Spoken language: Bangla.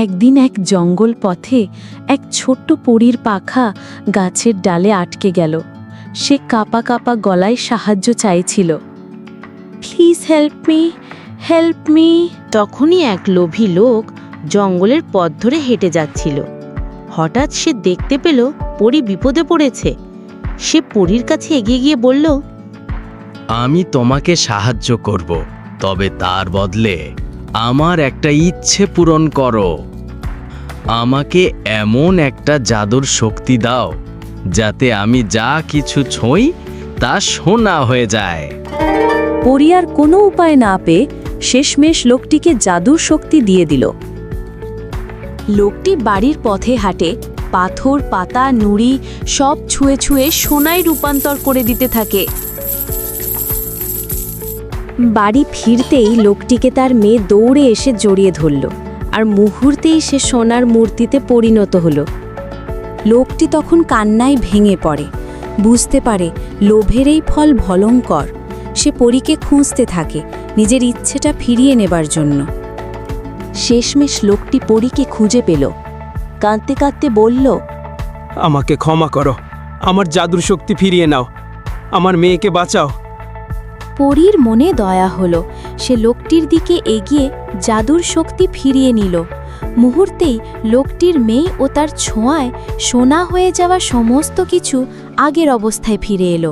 একদিন এক জঙ্গল পথে এক ছোট্ট পরীর পাখা গাছের ডালে আটকে গেল। সে কাঁপা কাঁপা গলায় সাহায্য চাইছিল। Please help me, help me. তখনই এক লোভী লোক জঙ্গলের পথ ধরে হেঁটে যাচ্ছিল। হঠাৎ সে দেখতে পেল পরী বিপদে পড়েছে। সে পরীর কাছে এগিয়ে গিয়ে বলল, আমি তোমাকে সাহায্য করব, তবে তার বদলে আমার একটা ইচ্ছে পূরণ করো। আমাকে এমন একটা জাদুর শক্তি দাও যাতে আমি যা কিছু ছুঁই তা সোনা হয়ে যায়। পরী আর কোনো উপায় না পেয়ে শেষমেশ লোকটিকে জাদুর শক্তি দিয়ে দিল। লোকটি বাড়ির পথে হাঁটে, পাথর, পাতা, নুড়ি সব ছুঁয়ে ছুঁয়ে সোনায় রূপান্তর করে দিতে থাকে। বাড়ি ফিরতেই লোকটিকে তার মেয়ে দৌড়ে এসে জড়িয়ে ধরল, আর মুহূর্তেই সে সোনার মূর্তিতে পরিণত হলো। লোকটি তখন কান্নায় ভেঙে পড়ে, বুঝতে পারে লোভের এই ফল ভয়ঙ্কর। সে পরীকে খুঁজতে থাকে নিজের ইচ্ছেটা ফিরিয়ে নেবার জন্য। শেষমেশ লোকটি পরীকে খুঁজে পেল, কাঁদতে কাঁদতে বলল, আমাকে ক্ষমা করো, আমার জাদুর শক্তি ফিরিয়ে নাও, আমার মেয়েকে বাঁচাও। পরীর মনে দয়া হলো। সে লোকটির দিকে এগিয়ে জাদুর শক্তি ফিরিয়ে নিল। মুহূর্তেই লোকটির মেয়ে ও তার ছোঁয়ায় সোনা হয়ে যাওয়া সমস্ত কিছু আগের অবস্থায় ফিরে এলো।